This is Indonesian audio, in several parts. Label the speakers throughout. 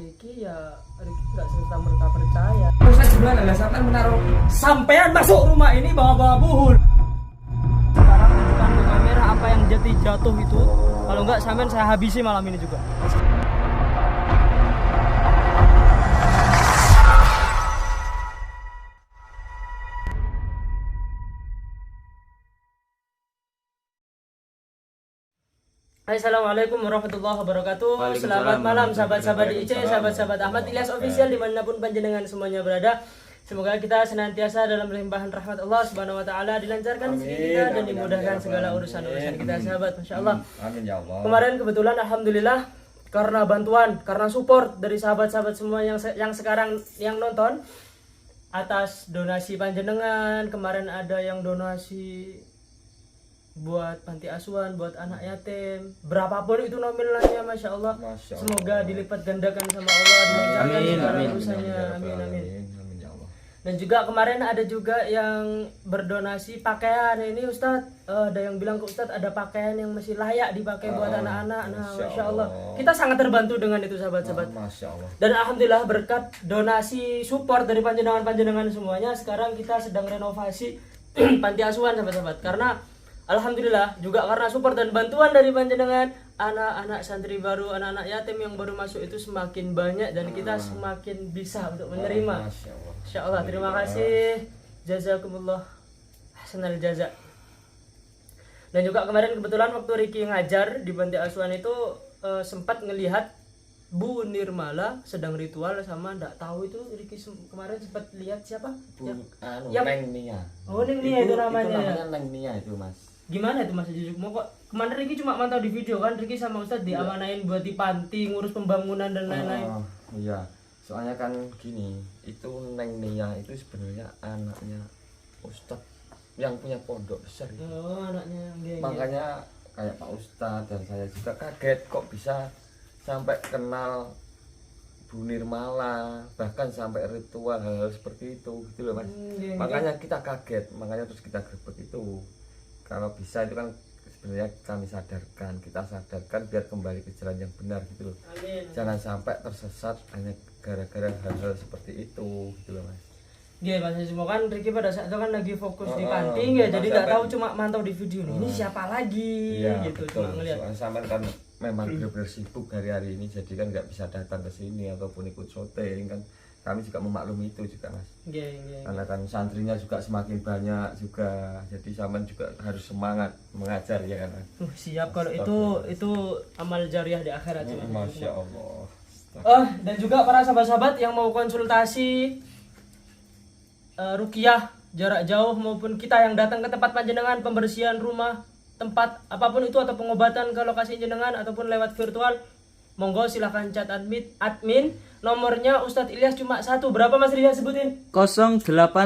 Speaker 1: Riki ya Riki nggak serta merta percaya.
Speaker 2: Ustaz sebenarnya adalah sampai menaruh sampean masuk rumah ini bawa-bawa buhul.
Speaker 1: Sekarang tunjukkan ke kamera apa yang jatuh itu. Kalau nggak sampean saya habisi malam ini juga. Assalamualaikum warahmatullahi wabarakatuh. Selamat malam sahabat-sahabat di IC, sahabat-sahabat Ahmad Ilyas Official dimanapun panjenengan semuanya berada. Semoga kita senantiasa dalam limpahan rahmat Allah Subhanahu Wa Taala, dilancarkan rezeki kita dan dimudahkan segala urusan-urusan kita, sahabat. Masya Allah.
Speaker 2: Amin ya Allah.
Speaker 1: Kemarin kebetulan alhamdulillah karena bantuan, karena support dari sahabat-sahabat semua yang sekarang yang nonton atas donasi panjenengan. Kemarin ada yang donasi buat panti asuhan, buat anak yatim, berapapun itu nominalnya, masya Allah. Semoga dilipat gandakan sama Allah, dilancarkan segala urusannya. Amin amin. Dan juga kemarin ada juga yang berdonasi pakaian. Ini Ustadz, ada yang bilang ke Ustadz ada pakaian yang masih layak dipakai buat anak-anak. Nah, masya Allah, kita sangat terbantu dengan itu, sahabat-sahabat.
Speaker 2: Masya Allah.
Speaker 1: Dan alhamdulillah berkat donasi support dari panjenengan semuanya, sekarang kita sedang renovasi panti asuhan, sahabat-sahabat. Karena alhamdulillah juga karena support dan bantuan dari panjenengan, anak-anak santri baru, anak-anak yatim yang baru masuk itu semakin banyak dan kita semakin bisa untuk menerima. Masya Allah, terima kasih. Jazakumullah hasanal jaza. Dan juga kemarin kebetulan waktu Riki ngajar di panti asuhan itu sempat ngelihat Bu Nirmala sedang ritual sama ndak tahu itu Riki kemarin sempat lihat siapa?
Speaker 3: Neng Nia.
Speaker 1: Oh, Neng Nia itu namanya.
Speaker 3: Itu namanya Neng Nia itu, Mas.
Speaker 1: Gimana itu Mas Jujuk? Mau kok kemarin Riki cuma mantau di video kan, Riki sama Ustadz diamanain buat di panti, ngurus pembangunan dan lain-lain.
Speaker 3: Iya. Soalnya kan gini, itu Neng Nia itu sebenarnya anaknya Ustadz yang punya pondok besar itu.
Speaker 1: Oh, anaknya yang
Speaker 3: Makanya kayak Pak Ustadz dan saya juga kaget kok bisa sampai kenal Bu Nirmala, bahkan sampai ritual hal-hal seperti itu gitu loh Mas. Makanya kita kaget, makanya terus kita grebek itu. Kalau bisa itu kan sebenarnya kami sadarkan, kita sadarkan biar kembali ke jalan yang benar gitu loh.
Speaker 1: Amin.
Speaker 3: Jangan sampai tersesat hanya gara-gara hal-hal seperti itu gitu loh Mas.
Speaker 1: Iya Mas, semua kan Riki pada saat itu kan lagi fokus di panti ya, jadi nggak tahu cuma mantau di video nih. Ini siapa lagi gitu,
Speaker 3: betul.
Speaker 1: cuma ngeliat.
Speaker 3: Soalnya sampean kan memang benar-benar sibuk hari-hari ini, jadi kan nggak bisa datang ke sini ataupun ikut syuting kan. Kami juga memaklumi itu juga Mas.
Speaker 1: Iya.
Speaker 3: Karena kan santrinya juga semakin banyak juga, jadi sampean juga harus semangat mengajar ya kan.
Speaker 1: Siap, kalau itu amal jariah di akhirat.
Speaker 3: Masya Allah.
Speaker 1: Dan juga para sahabat-sahabat yang mau konsultasi ruqyah jarak jauh maupun kita yang datang ke tempat panjenengan, pembersihan rumah, tempat apapun itu, atau pengobatan ke lokasi jenengan ataupun lewat virtual, monggo silahkan chat admin. Nomornya Ustadz Ilyas cuma satu. Berapa Mas Ria sebutin?
Speaker 4: 0812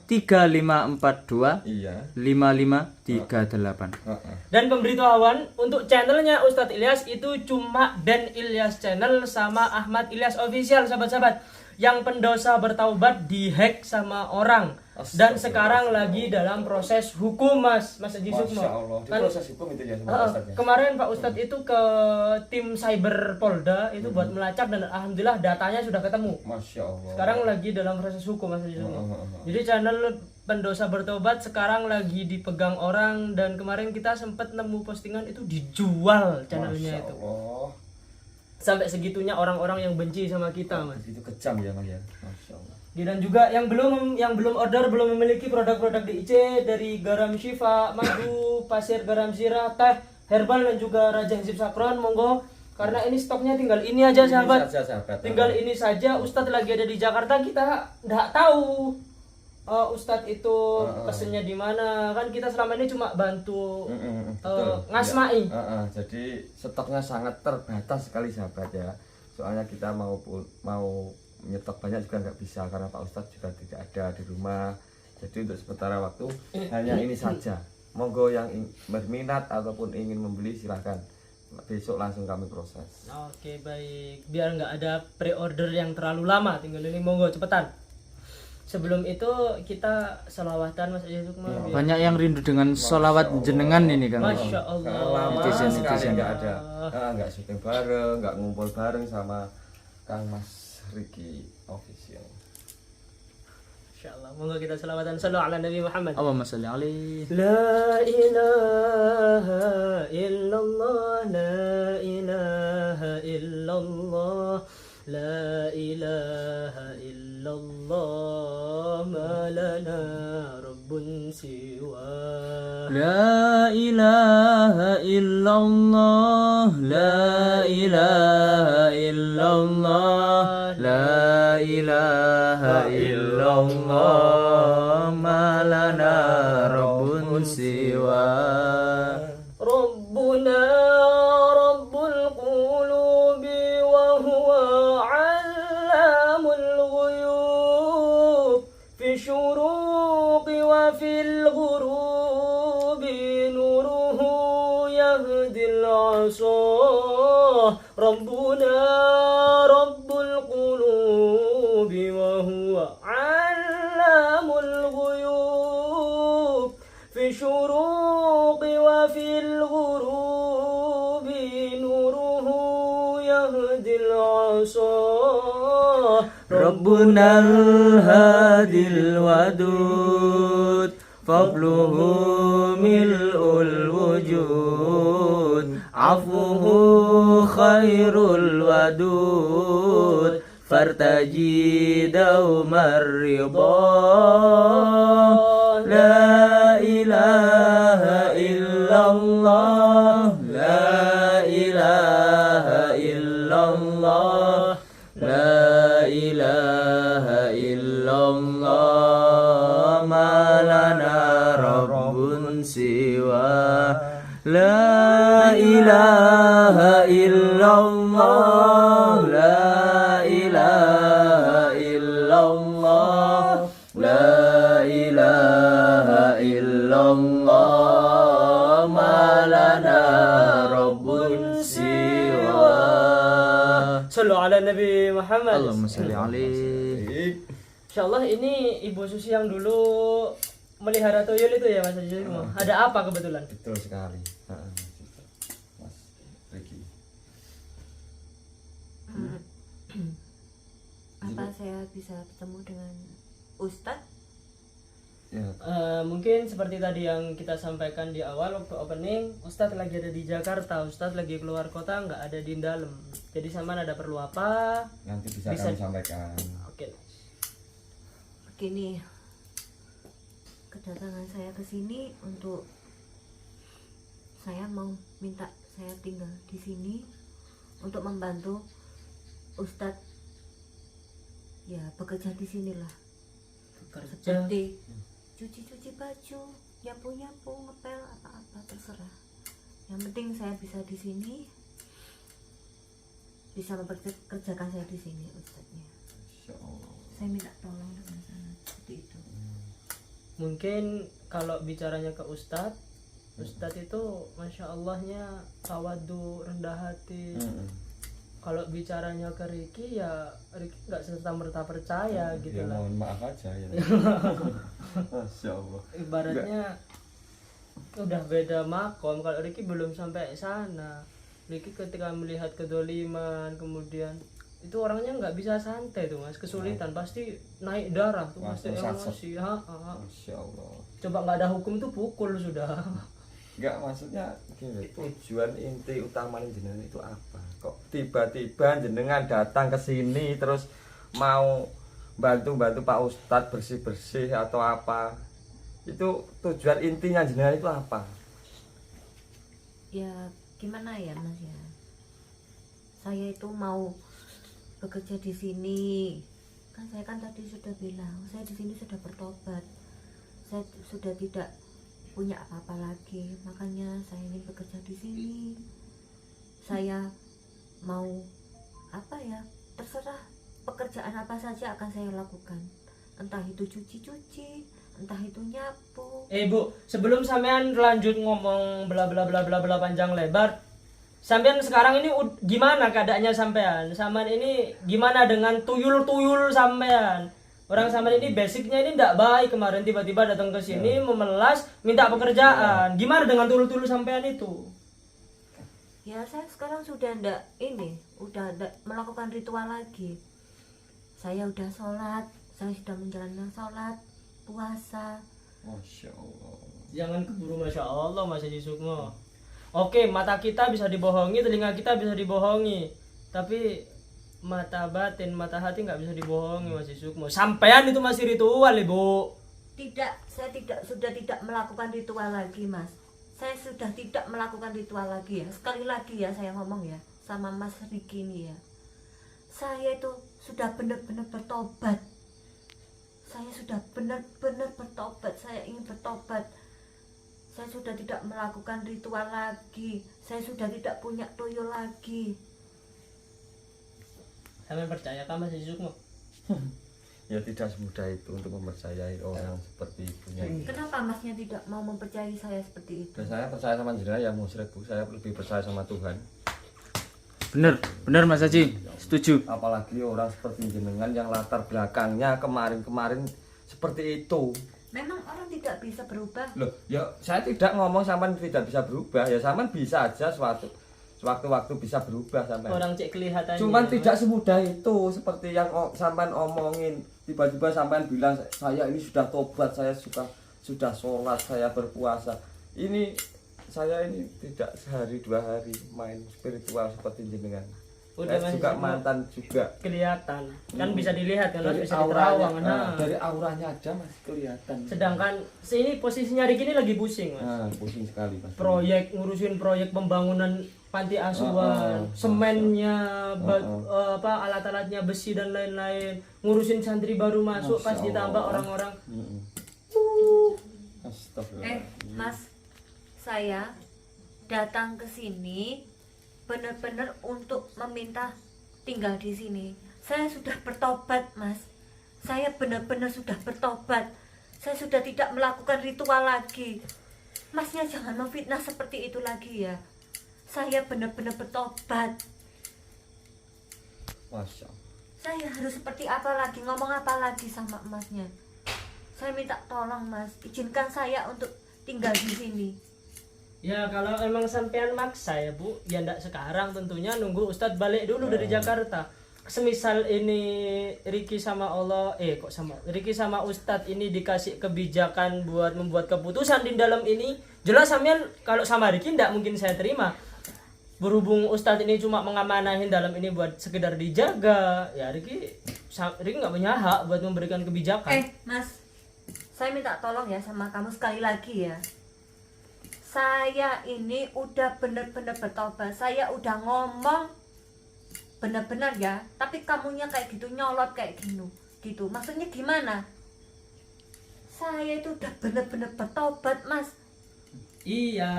Speaker 4: 3542
Speaker 3: Iya.
Speaker 4: 5538.
Speaker 1: Dan pemberitahuan untuk channelnya Ustadz Ilyas itu cuma Ben Ilyas Channel sama Ahmad Ilyas Official, sahabat-sahabat. Yang pendosa bertaubat dihack sama orang dan sekarang lagi dalam proses hukum, Mas Haji Sukmo.
Speaker 3: Masya Allah. Di proses hukum itu ya sama Ustadznya.
Speaker 1: Kemarin Pak Ustadz itu ke tim cyber Polda itu buat melacak dan alhamdulillah datanya sudah ketemu.
Speaker 3: Masya Allah.
Speaker 1: Sekarang lagi dalam proses hukum, Mas Haji Sukmo. Jadi channel pendosa bertobat sekarang lagi dipegang orang dan kemarin kita sempat nemu postingan itu dijual channelnya itu.
Speaker 3: Allah.
Speaker 1: Sampai segitunya orang-orang yang benci sama kita, Mas.
Speaker 3: Itu kejam ya Mas ya. Masya Allah.
Speaker 1: Dan juga yang belum order, belum memiliki produk-produk DIC dari garam Syifa, madu, pasir garam zirah, teh herbal dan juga Raja Hizib Sakron, monggo. Karena ini stoknya tinggal ini aja, sahabat. Tinggal ini saja. Ustadz lagi ada di Jakarta, kita nggak tahu Ustadz itu pesennya di mana. Kan kita selama ini cuma bantu ngasmai.
Speaker 3: Jadi stoknya sangat terbatas sekali sahabat ya. Soalnya kita mau nyetok banyak juga nggak bisa karena Pak Ustadz juga tidak ada di rumah. Jadi untuk sementara waktu hanya ini saja. Monggo yang berminat ataupun ingin membeli silahkan. Besok langsung kami proses.
Speaker 1: Oke, baik. Biar nggak ada pre-order yang terlalu lama, tinggal ini monggo cepetan. sebelum itu kita selawatan Mas Yusuf mah.
Speaker 4: Banyak yang rindu dengan sholawat jenengan ini Kang.
Speaker 1: Masya Allah.
Speaker 3: Lama
Speaker 4: Netizen,
Speaker 3: sekali
Speaker 4: netizen.
Speaker 3: nggak ada, nggak syuting bareng, nggak ngumpul bareng sama Kang Mas Riki official.
Speaker 1: Masya Allah. Monggo kita selawatan sallu ala Nabi Muhammad.
Speaker 4: Allahumma sholli alaihi.
Speaker 1: La ilaha illallah, la ilaha illallah, la ilaha illallah, ma lana rabbun siwa.
Speaker 4: La ilaha illallah, la ilaha illallah, la ilaha illallah, ma lana rabbun siwa.
Speaker 1: ربنا رب القلوب وهو علام الغيوب في الشروق وفي الغروب نوره يهدي العصا ربنا رب القلوب وهو علام الغيوب في الشروق وفي الغروب نوره يهدي العصا
Speaker 4: ربنا الهادي الودود فضله ملء الوجود عفوه خير الودود فارتجي دوما الرضا لا إله إلا الله لا إله إلا الله لا إله إلا الله ما لنا رب سوى لا إله إلا الله لا إله إلا الله لا إله إلا الله ما لنا رب سوى.
Speaker 1: Sallu ala Nabi Muhammad.
Speaker 4: Allahumma sholli alaihi.
Speaker 1: Insyaallah ini Ibu Susi yang dulu melihara tuyul itu ya Mas Yusuf. Ada apa kebetulan?
Speaker 3: Betul sekali. Mas Riki.
Speaker 5: Apa saya bisa bertemu dengan Ustadz?
Speaker 3: Ya,
Speaker 1: Mungkin seperti tadi yang kita sampaikan di awal waktu opening, Ustadz lagi ada di Jakarta, Ustadz lagi keluar kota, nggak ada di dalam. Jadi sama ada perlu apa?
Speaker 3: nanti bisa
Speaker 1: Bisa.
Speaker 3: kami sampaikan.
Speaker 1: Oke.
Speaker 5: Begini, kedatangan saya ke sini untuk saya mau minta saya tinggal di sini untuk membantu Ustadz ya bekerja di sinilah,
Speaker 1: Kerja.
Speaker 5: seperti cuci-cuci baju, nyapu-nyapu, ngepel, apa-apa terserah. Yang penting saya bisa di sini, bisa mempekerjakan saya di sini Ustadznya.
Speaker 3: Insya Allah.
Speaker 5: Saya minta tolong dengan sangat seperti itu.
Speaker 1: Mungkin kalau bicaranya ke Ustadz, Ustadz itu Masya Allahnya tawadu, rendah hati. Kalau bicaranya ke Riki ya Riki nggak serta-merta percaya gitu
Speaker 3: Ya,
Speaker 1: lah.
Speaker 3: mohon maaf aja ya. Masya Allah.
Speaker 1: Ibaratnya udah beda makom. Kalau Riki belum sampai sana. Riki ketika melihat kedoliman kemudian itu orangnya nggak bisa santai tuh Mas, kesulitan pasti naik darah tuh pasti
Speaker 3: Langsung
Speaker 1: emosi. Ha.
Speaker 3: Masya Allah.
Speaker 1: Coba nggak ada hukum tuh pukul sudah.
Speaker 3: Enggak, maksudnya gini, tujuan inti utama jenengan itu apa? Kok tiba-tiba jenengan datang ke sini terus mau bantu-bantu Pak Ustadz bersih-bersih atau apa? Itu tujuan intinya jenengan itu apa?
Speaker 5: Ya gimana ya Mas ya, saya itu mau bekerja di sini kan, saya kan tadi sudah bilang saya di sini sudah bertobat, saya sudah tidak punya apa-apa lagi, makanya saya ingin bekerja di sini. Saya mau apa ya, terserah pekerjaan apa saja akan saya lakukan, entah itu cuci-cuci, entah itu nyapu.
Speaker 1: Bu, sebelum sampean lanjut ngomong bla bla bla bla bla panjang lebar, sampean sekarang ini gimana keadaannya sampean? Sampean ini gimana dengan tuyul-tuyul sampean? Orang sampean ini basicnya ini ndak baik, kemarin tiba-tiba datang ke sini memelas minta pekerjaan. Gimana dengan tulus-tulus sampean itu?
Speaker 5: Ya saya sekarang sudah ndak ini, udah ndak melakukan ritual lagi. Saya udah sholat, saya sudah menjalankan sholat, puasa.
Speaker 3: Masya Allah.
Speaker 1: Jangan keburu Masya Allah Mas Haji Sukmo. Oke, mata kita bisa dibohongi, telinga kita bisa dibohongi, tapi mata batin, mata hati nggak bisa dibohongi Mas Haji Sukmo. Sampean itu masih ritual Ibu.
Speaker 5: Tidak, saya sudah tidak melakukan ritual lagi, Mas. Saya sudah tidak melakukan ritual lagi ya. Sekali lagi ya saya ngomong ya sama Mas Riki ini ya. Saya itu sudah benar-benar bertobat. Saya sudah benar-benar bertobat. Saya ingin bertobat. Saya sudah tidak melakukan ritual lagi. Saya sudah tidak punya tuyul lagi.
Speaker 1: Sampean percaya kan Mas Haji Sukmo?
Speaker 3: Ya tidak semudah itu untuk mempercayai orang seperti ibunya.
Speaker 5: Kenapa Masnya tidak mau mempercayai saya seperti itu?
Speaker 3: Dan saya percaya sama jenengan yang musyrik Bu, saya lebih percaya sama Tuhan.
Speaker 4: Bener Mas Haji, setuju.
Speaker 3: Apalagi orang seperti jenengan yang latar belakangnya kemarin-kemarin seperti itu.
Speaker 5: Memang orang tidak bisa berubah.
Speaker 3: Loh, ya saya tidak ngomong sampean tidak bisa berubah, ya sampean bisa aja sewaktu-waktu bisa berubah sampean.
Speaker 1: Orang cek kelihatannya.
Speaker 3: Cuman tidak semudah itu seperti yang sampean omongin. Tiba-tiba sampean bilang saya ini sudah tobat, saya sudah sholat, saya berpuasa. Ini saya ini tidak sehari dua hari main spiritual seperti jenengan.
Speaker 1: Udah
Speaker 3: Saya
Speaker 1: Mas
Speaker 3: juga
Speaker 1: Haji Sukmo
Speaker 3: mantan juga.
Speaker 1: kelihatan. Kan bisa dilihat kan
Speaker 3: Dari
Speaker 1: bisa
Speaker 3: auranya,
Speaker 1: diterawang. Nah.
Speaker 3: dari auranya aja masih kelihatan.
Speaker 1: Sedangkan sini posisinya Riki ini lagi pusing Mas.
Speaker 3: Nah, pusing sekali Mas.
Speaker 1: Ngurusin proyek pembangunan panti asuhan, semennya, alat-alatnya besi dan lain-lain, ngurusin santri baru masuk, pas
Speaker 3: Masya
Speaker 1: ditambah
Speaker 3: Allah.
Speaker 1: orang-orang.
Speaker 3: Astagfirullah.
Speaker 5: Mas, saya datang ke sini benar-benar untuk meminta tinggal di sini. Saya sudah bertobat, Mas. Saya benar-benar sudah bertobat. Saya sudah tidak melakukan ritual lagi. Masnya jangan memfitnah seperti itu lagi ya. Saya benar-benar bertobat.
Speaker 3: Masya Allah.
Speaker 5: Saya harus seperti apa lagi, ngomong apa lagi sama Masnya? Saya minta tolong Mas, izinkan saya untuk tinggal di sini.
Speaker 1: Ya kalau emang sampean maksa ya Bu, ya ndak sekarang tentunya nunggu Ustadz balik dulu dari Jakarta. Semisal ini Riki sama Riki sama Ustadz ini dikasih kebijakan buat membuat keputusan di dalam ini, jelas sampean kalau sama Riki ndak mungkin saya terima. Berhubung Ustadz ini cuma mengamanahin dalam ini buat sekedar dijaga, ya Riki nggak punya hak buat memberikan kebijakan.
Speaker 5: Mas, saya minta tolong ya sama kamu sekali lagi ya. Saya ini udah bener-bener bertobat. Saya udah ngomong bener-bener ya, tapi kamunya kayak gitu, nyolot kayak gitu. Maksudnya gimana? Saya itu udah bener-bener bertobat, Mas.
Speaker 1: Iya,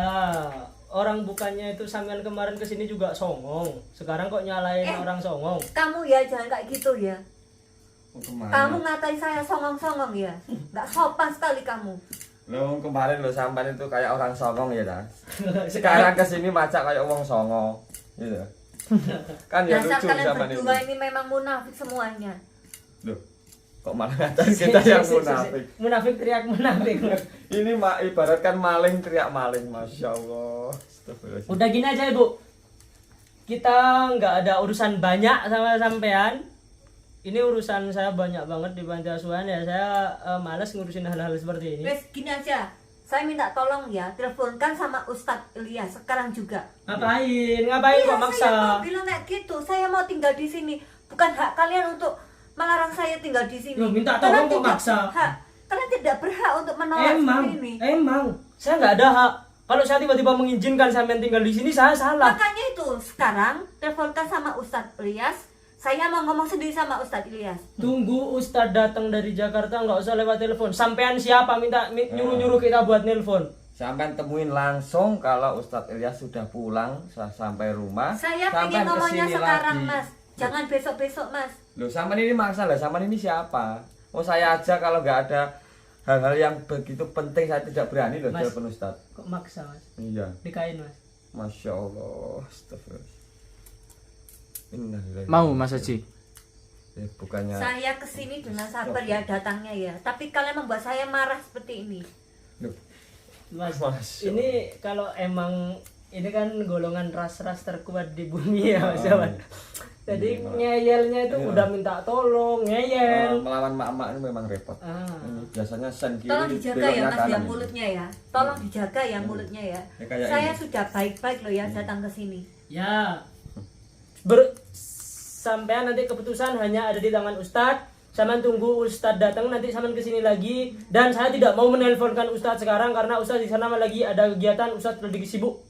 Speaker 1: orang bukannya itu sampean kemarin kesini juga songong. Sekarang kok nyalain orang songong.
Speaker 5: Kamu ya jangan kayak gitu ya.
Speaker 3: Kemana?
Speaker 5: Kamu ngatain saya songong-songong ya. Nggak sopan sekali kamu.
Speaker 3: Lo kemarin lo sampean itu kayak orang songong ya dah. Sekarang kesini macak kayak orang songong, gitu. Kan ya
Speaker 5: Dasar
Speaker 3: lucu
Speaker 5: kalian
Speaker 3: sampean itu.
Speaker 5: berdua ini memang munafik semuanya.
Speaker 3: Loh, kok malah ngatain kita yang munafik?
Speaker 1: Munafik teriak munafik.
Speaker 3: Ini ibaratkan maling teriak maling, masya Allah. Astagfirullahaladzim.
Speaker 1: Udah gini aja Ibu, kita nggak ada urusan banyak sama sampean. Ini urusan saya banyak banget di panti asuhan ya. Saya malas ngurusin hal-hal seperti ini.
Speaker 5: Wes gini aja. Saya minta tolong ya, teleponkan sama Ustadz Ilyas sekarang juga.
Speaker 1: Ngapain kok
Speaker 5: Iya,
Speaker 1: maksa?
Speaker 5: saya mau bilang kayak gitu. Saya mau tinggal di sini. Bukan hak kalian untuk melarang saya tinggal di sini.
Speaker 1: Loh, minta tolong
Speaker 5: Kalian
Speaker 1: kok
Speaker 5: tidak
Speaker 1: maksa?
Speaker 5: berhak. Kalian tidak berhak untuk menolak seperti ini.
Speaker 1: Emang saya nggak ada hak. Kalau saya tiba-tiba mengizinkan sampean tinggal di sini, saya salah.
Speaker 5: Makanya itu sekarang teleponkan sama Ustadz Ilyas. Saya mau ngomong sendiri sama Ustadz Ilyas.
Speaker 1: Tunggu Ustadz datang dari Jakarta, nggak usah lewat telepon. Sampean siapa nyuruh-nyuruh kita buat nelpon?
Speaker 3: Sampean temuin langsung kalau Ustadz Ilyas sudah pulang, sudah sampai rumah.
Speaker 5: Saya
Speaker 3: sampean
Speaker 5: pengen ngomongnya
Speaker 3: kesini
Speaker 5: sekarang,
Speaker 3: lagi.
Speaker 5: Mas. Jangan besok-besok, Mas.
Speaker 3: Loh, sampean ini maksa lah, sampean ini siapa? Oh, saya aja kalau nggak ada hal-hal yang begitu penting saya tidak berani loh
Speaker 1: Mas.
Speaker 3: telepon Ustadz.
Speaker 1: Kok maksa Mas?
Speaker 3: Iya,
Speaker 1: Nikahin Mas.
Speaker 3: masya Allah, astagfirullah. Innalillahi.
Speaker 4: Mau Mas Haji?
Speaker 3: Bukannya
Speaker 5: Saya kesini dengan sabar ya datangnya ya. Tapi kalian membuat saya marah seperti ini.
Speaker 3: Loh,
Speaker 1: Mas,
Speaker 3: Mas,
Speaker 1: ini kalau emang ini kan golongan ras-ras terkuat di bumi ya Mas Jawan. Jadi ngeyelnya itu udah minta tolong, ngeyel.
Speaker 3: melawan mak-mak ini memang repot.
Speaker 1: Ah.
Speaker 3: Ini biasanya sen kiri
Speaker 5: Tolong dijaga ya
Speaker 3: beloknya
Speaker 5: Mas
Speaker 3: kanan
Speaker 5: ya
Speaker 3: ini.
Speaker 5: mulutnya ya. Tolong dijaga ya mulutnya ya.
Speaker 3: Ya, kayak
Speaker 5: Saya
Speaker 3: ini.
Speaker 5: sudah baik-baik loh ya datang ke sini.
Speaker 1: Ya. Sampean nanti keputusan hanya ada di tangan Ustadz. Saman tunggu Ustadz datang nanti saman kesini lagi. Dan saya tidak mau menelponkan Ustadz sekarang karena Ustadz di sana lagi ada kegiatan, Ustadz lagi sibuk.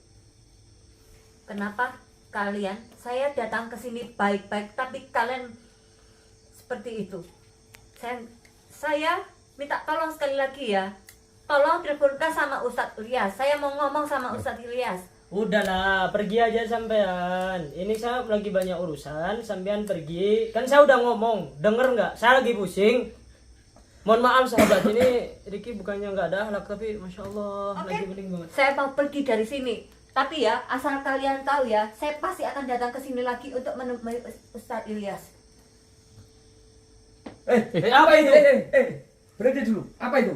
Speaker 5: Kenapa kalian? Saya datang ke sini baik-baik tapi kalian seperti itu. Saya minta tolong sekali lagi ya. Tolong teleponkan sama Ustadz Ilyas. Saya mau ngomong sama Ustadz Ilyas.
Speaker 1: Udahlah, pergi aja sampean. Ini saya lagi banyak urusan, sampean pergi. Kan saya udah ngomong, denger nggak? Saya lagi pusing. Mohon maaf sahabat, ini Ricky bukannya nggak ada akhlak tapi masya Allah
Speaker 5: Oke.
Speaker 1: lagi penting banget.
Speaker 5: Saya mau pergi dari sini. Tapi ya, asal kalian tahu ya, saya pasti akan datang ke sini lagi untuk menemui Ustadz Ilyas.
Speaker 1: Apa itu?
Speaker 2: Berhenti dulu. Apa itu?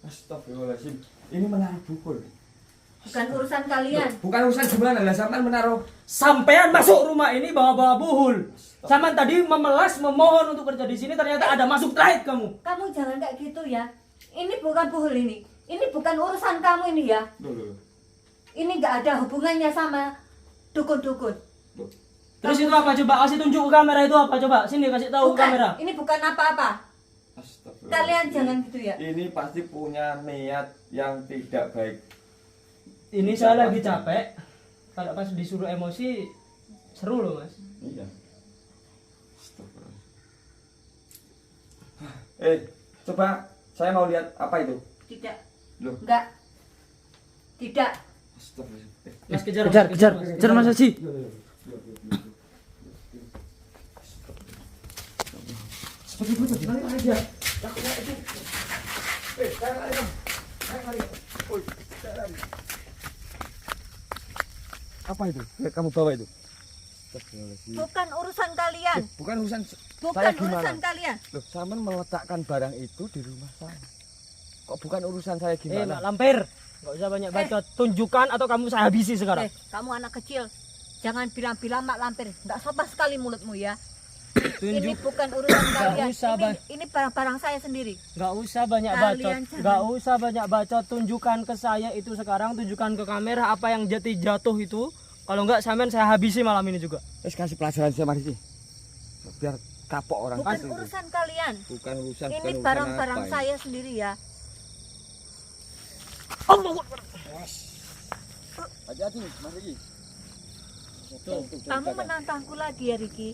Speaker 3: Astagfirullahaladzim. Ini menaruh bukul.
Speaker 5: Bukan urusan kalian.
Speaker 2: Bukan urusan gimana lah, sampean menaruh sampean masuk rumah ini bawa-bawa buhul. Sampean tadi memelas memohon untuk kerja di sini, ternyata ada masuk terakhir kamu.
Speaker 5: Kamu jangan kayak gitu ya. Ini bukan buhul ini. Ini bukan urusan kamu ini ya.
Speaker 3: Loh.
Speaker 5: Ini nggak ada hubungannya sama dukun-dukun.
Speaker 1: Terus itu apa coba? Kasih tunjuk ke kamera itu apa coba? Sini kasih tahu ke
Speaker 5: Bukan,
Speaker 1: kamera.
Speaker 5: ini bukan apa-apa.
Speaker 3: Astagfirullah.
Speaker 5: Kalian jangan gitu ya.
Speaker 3: Ini pasti punya niat yang tidak baik.
Speaker 1: Ini saya lagi capek. Kalau pas disuruh emosi seru loh Mas.
Speaker 3: Iya. Astagfirullah. Coba saya mau lihat apa itu.
Speaker 5: Tidak.
Speaker 3: Loh.
Speaker 5: Enggak. Tidak.
Speaker 3: Astagfirullah.
Speaker 1: Mas kejar,
Speaker 4: Kejar Mas Haji.
Speaker 2: Seperti itu, balik aja.
Speaker 3: Apa itu? Kamu bawa itu.
Speaker 5: Bukan urusan kalian.
Speaker 3: Bukan urusan
Speaker 5: Bukan
Speaker 3: saya gimana?
Speaker 5: urusan kalian.
Speaker 3: Loh, Saman meletakkan barang itu di rumah saya. Kok bukan urusan saya
Speaker 1: Mak
Speaker 3: gimana?
Speaker 1: Lampir. Enggak usah banyak bacot. Tunjukkan atau kamu saya habisi sekarang.
Speaker 5: Kamu anak kecil. Jangan bilang-bilang Mak Lampir. Enggak sopan sekali mulutmu ya. Ini bukan urusan kalian.
Speaker 1: usah, Bang.
Speaker 5: Ini barang-barang saya sendiri.
Speaker 1: Enggak usah banyak
Speaker 5: Kalian
Speaker 1: bacot.
Speaker 5: jangan-
Speaker 1: Enggak usah banyak bacot. Tunjukkan ke saya itu sekarang. Tunjukkan ke kamera apa yang jatuh itu. Kalau enggak sampean saya habisi malam ini juga.
Speaker 3: Wes kasih pelajaran saya mari sih. Biar kapok orang
Speaker 5: Bukan
Speaker 3: kasih.
Speaker 5: urusan kalian.
Speaker 3: Bukan urusan.
Speaker 5: Ini
Speaker 3: bukan urusan
Speaker 5: barang-barang
Speaker 3: apa ini.
Speaker 5: saya sendiri ya.
Speaker 3: Hati-hati, Mas Riki.
Speaker 5: Kamu menantangku lagi ya Riki.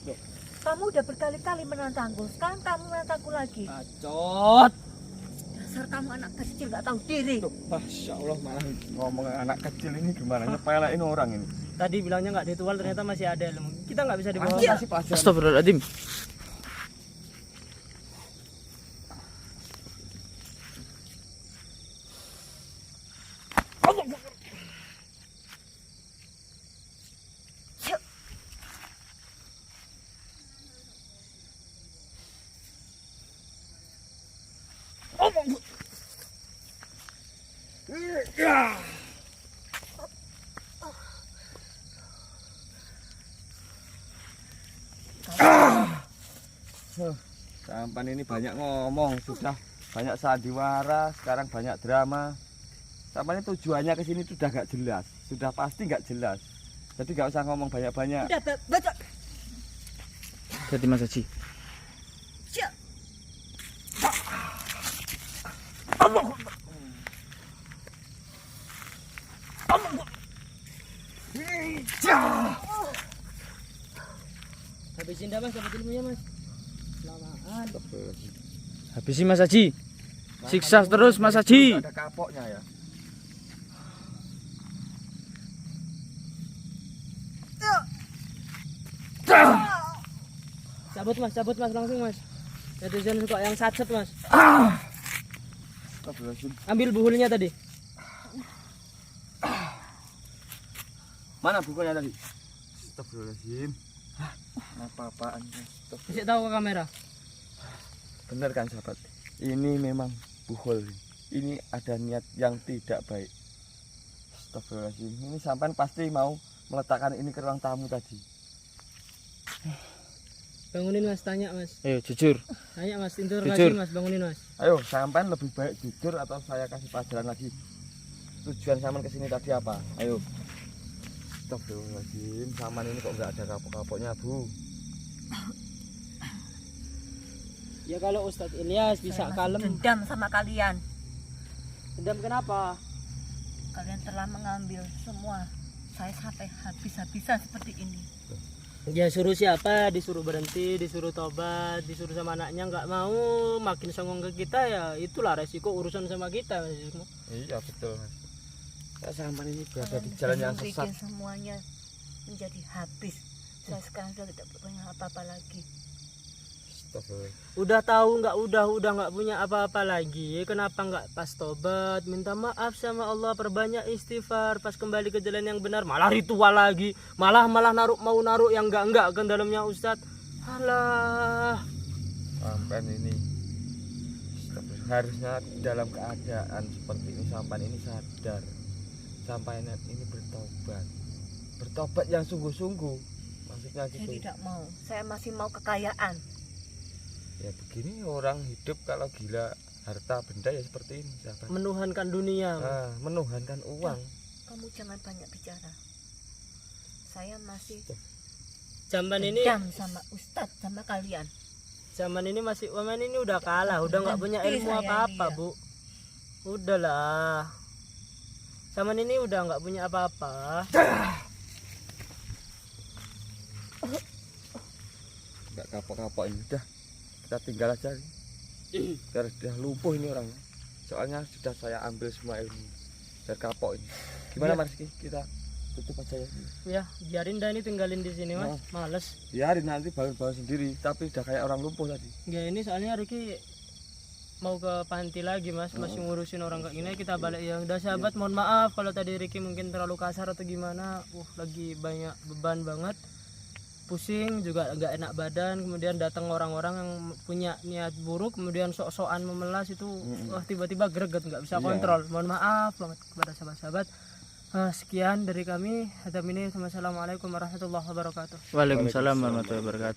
Speaker 5: Kamu udah berkali-kali menantangku. Sekarang kamu menantangku lagi.
Speaker 1: Bacot.
Speaker 5: Dasar kamu anak kecil gak tahu diri.
Speaker 3: Masya Allah malah ngomong anak kecil ini gimana nyepelein orang ini.
Speaker 1: Tadi bilangnya enggak ritual ternyata masih ada ilmu. Kita enggak bisa dibawa.
Speaker 3: Kasih pelajaran.
Speaker 4: Astagfirullahaladzim.
Speaker 3: Sampan ini banyak ngomong, sudah banyak sandiwara, sekarang banyak drama. Sampan ini tujuannya ke sini sudah gak jelas, sudah pasti gak jelas. Jadi gak usah ngomong banyak-banyak.
Speaker 5: Udah baca.
Speaker 4: Jadi Mas Haji.
Speaker 1: Habisin dah Mas, dapat ilmunya Mas. Kelamaan.
Speaker 4: Habisi Mas Haji. Siksa terus Mas Haji.
Speaker 3: Ada kapoknya ya.
Speaker 1: Cabut Mas langsung Mas. Netizen suka yang sacet Mas.
Speaker 3: Astagfirullahaladzim.
Speaker 1: Ambil buhulnya tadi.
Speaker 3: Mana bukunya tadi? Astagfirullahaladzim. Apa-apaan?
Speaker 1: Kasih tahu ke kamera.
Speaker 3: Bener kan sahabat? Ini memang buhul. Ini ada niat yang tidak baik. Astagfirullahaladzim. Ini sampean pasti mau meletakkan ini ke ruang tamu tadi.
Speaker 1: Bangunin Mas, tanya Mas.
Speaker 4: Ayo jujur.
Speaker 1: Tanya Mas, interogasi
Speaker 4: Jujur.
Speaker 1: Mas, bangunin Mas.
Speaker 3: Ayo, sampean lebih baik jujur atau saya kasih pelajaran lagi. Tujuan sampean kesini tadi apa? Ayo. Astagfirullahaladzim, sampean ini kok nggak ada kapok-kapoknya, Bu?
Speaker 1: Ya kalau Ustadz Ilyas bisa
Speaker 5: Saya masih
Speaker 1: kalem.
Speaker 5: dendam sama kalian.
Speaker 1: Dendam kenapa?
Speaker 5: Kalian telah mengambil semua saya sampai habis-habisan seperti ini.
Speaker 1: Ya suruh siapa? Disuruh berhenti, disuruh tobat, disuruh sama anaknya nggak mau, makin songong ke kita ya itulah resiko urusan sama kita.
Speaker 3: Iya, betul, Mas. Saya sampean ini berada di
Speaker 5: Kalian
Speaker 3: jalan
Speaker 5: sudah
Speaker 3: yang
Speaker 5: membuat
Speaker 3: sesat.
Speaker 5: semuanya menjadi habis. Saya sekarang sudah tidak punya apa-apa lagi.
Speaker 3: Astagfirullah.
Speaker 1: Udah tahu nggak udah nggak punya apa-apa lagi. Kenapa nggak pas tobat, minta maaf sama Allah, perbanyak istighfar, pas kembali ke jalan yang benar malah ritual lagi, malah mau naruh yang enggak ke dalamnya Ustadz. Alah.
Speaker 3: Sampean ini harusnya dalam keadaan seperti ini sampean ini sadar, sampean ini bertobat yang sungguh-sungguh, maksudnya
Speaker 5: Saya
Speaker 3: gitu.
Speaker 5: tidak mau. Saya masih mau kekayaan.
Speaker 3: Ya begini orang hidup kalau gila harta benda ya seperti ini sahabat.
Speaker 1: Menuhankan dunia.
Speaker 3: Menuhankan uang.
Speaker 5: Kamu jangan banyak bicara. Saya masih
Speaker 1: Zaman ini
Speaker 5: dendam sama Ustadz, sama kalian.
Speaker 1: zaman ini masih Waman ini udah kalah, udah nggak punya
Speaker 5: Berhenti
Speaker 1: ilmu
Speaker 5: saya
Speaker 1: apa-apa,
Speaker 5: ini, ya.
Speaker 1: Bu. Udahlah. Zaman ini udah nggak punya apa-apa.
Speaker 3: Nggak kapok-kapok ini udah kita tinggal aja. Biar sudah lumpuh ini orang. Soalnya sudah saya ambil semua ilmu. Biar kapok ini. Gimana
Speaker 1: Ya.
Speaker 3: Mas Rizky? Kita tutup aja ya.
Speaker 1: Ya, biarin dah ini tinggalin di sini, Mas. Males.
Speaker 3: Biarin nanti bangun-bangun sendiri, tapi udah kayak orang lumpuh tadi.
Speaker 1: Ya ini soalnya Riki mau ke panti lagi, Mas. Masih ngurusin orang kayak gini. Kita balik ya. Udah sahabat, mohon maaf kalau tadi Riki mungkin terlalu kasar atau gimana. Lagi banyak beban banget. Pusing juga nggak enak badan, kemudian datang orang-orang yang punya niat buruk, kemudian sok-sokan memelas itu tiba-tiba greget, nggak bisa
Speaker 3: Iya.
Speaker 1: kontrol. Mohon maaf banget kepada sahabat-sahabat. Sekian dari kami. Assalamualaikum warahmatullahi wabarakatuh.
Speaker 4: Waalaikumsalam warahmatullahi wabarakatuh.